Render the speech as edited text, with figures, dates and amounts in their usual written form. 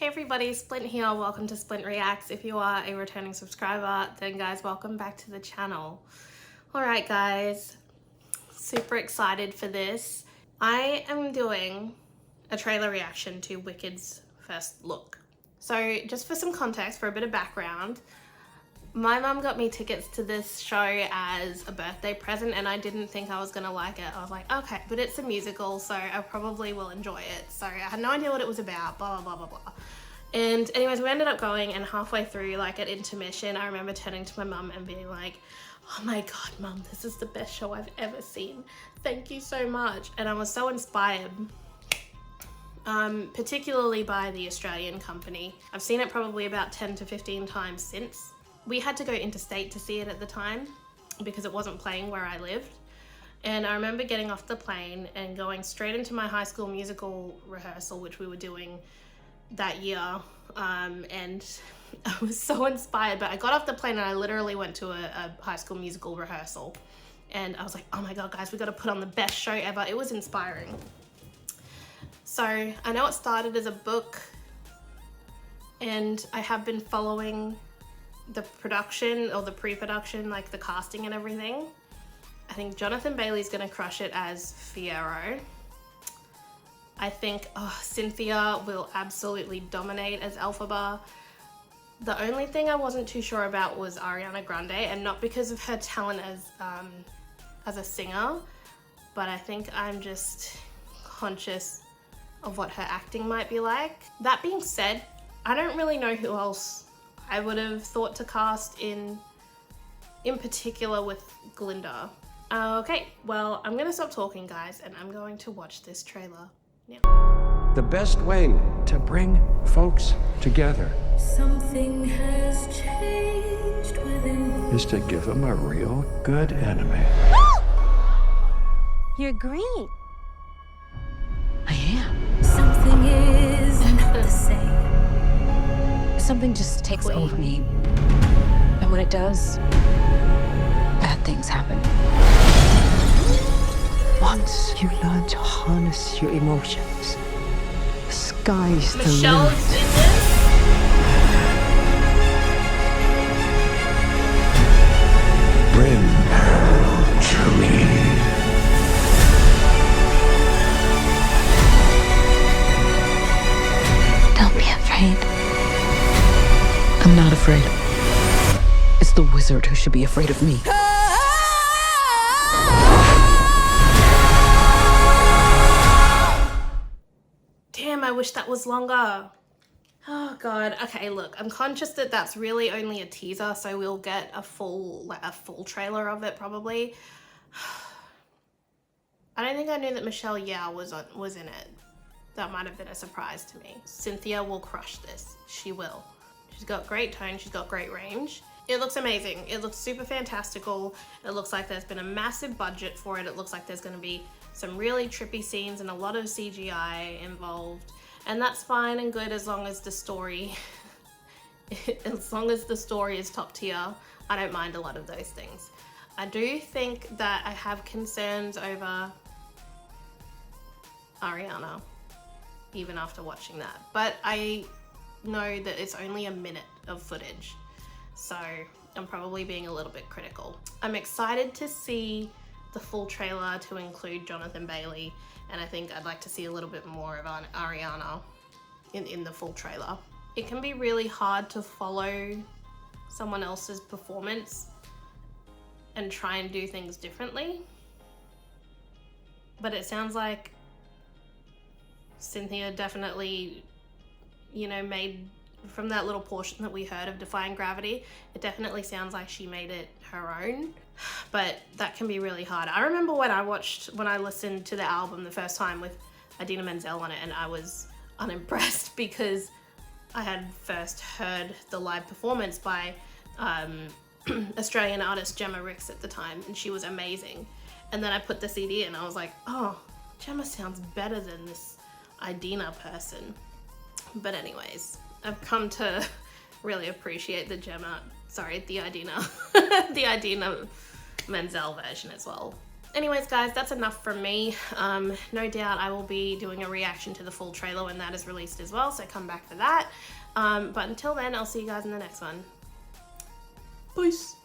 Hey everybody, Splint here. Welcome to Splint Reacts. If you are a returning subscriber, then guys, welcome back to the channel. Alright guys, super excited for this. I am doing a trailer reaction to Wicked's first look. So just for some context, for a bit of background, my mum got me tickets to this show as a birthday present and I didn't think I was gonna like it. I was like, okay, but it's a musical, so I probably will enjoy it. So I had no idea what it was about, blah, blah, blah, blah, blah. And anyways, we ended up going, and halfway through, like at intermission, I remember turning to my mum and being like, oh my God, Mum, this is the best show I've ever seen. Thank you so much. And I was so inspired. Particularly by the Australian company. I've seen it probably about 10 to 15 times since. We had to go interstate to see it at the time because it wasn't playing where I lived. And I remember getting off the plane and going straight into my High School Musical rehearsal, which we were doing that year. And I was so inspired, but I got off the plane and I literally went to a High School Musical rehearsal. And I was like, oh my God, guys, we got to put on the best show ever. It was inspiring. So I know it started as a book and I have been following the production or the pre-production, like the casting and everything. I think Jonathan Bailey's gonna crush it as Fiyero. I think Cynthia will absolutely dominate as Elphaba. The only thing I wasn't too sure about was Ariana Grande, and not because of her talent as a singer, but I think I'm just conscious of what her acting might be like. That being said, I don't really know who else I would have thought to cast in particular with Glinda. Okay, well, I'm gonna stop talking, guys, and I'm going to watch this trailer now. The best way to bring folks together Something has changed within me. is to give them a real good enemy. You're green. I am. Something is not the same. Something just takes Queen. over me. And when it does, bad things happen. Once you learn to harness your emotions, the sky's the Michelle's limit. in this? Bring her to me. Don't be afraid. I'm not afraid. It's the wizard who should be afraid of me. Damn, I wish that was longer. Oh God. Okay, look, I'm conscious that that's really only a teaser, so we'll get a full trailer of it probably. I don't think I knew that Michelle Yeoh was in it. That might have been a surprise to me. Cynthia will crush this. She will. She's got great tone. She's got great range. It looks amazing. It looks super fantastical. It looks like there's been a massive budget for it. It looks like there's going to be some really trippy scenes and a lot of CGI involved. And that's fine and good as long as the story, as long as the story is top tier. I don't mind a lot of those things. I do think that I have concerns over Ariana, even after watching that. But I know that it's only a minute of footage, so I'm probably being a little bit critical. I'm excited to see the full trailer to include Jonathan Bailey, and I think I'd like to see a little bit more of Ariana in the full trailer. It can be really hard to follow someone else's performance and try and do things differently, but it sounds like Cynthia definitely, you know, made, from that little portion that we heard of Defying Gravity, it definitely sounds like she made it her own, but that can be really hard. I remember when I listened to the album the first time with Idina Menzel on it, and I was unimpressed because I had first heard the live performance by Australian artist Gemma Rix at the time, and she was amazing. And then I put the CD in and I was like, oh, Gemma sounds better than this Idina person. But anyways, I've come to really appreciate the Idina, the Idina Menzel version as well. anyways, guys, that's enough from me. No doubt I will be doing a reaction to the full trailer when that is released as well, so come back for that. But until then, I'll see you guys in the next one. Peace.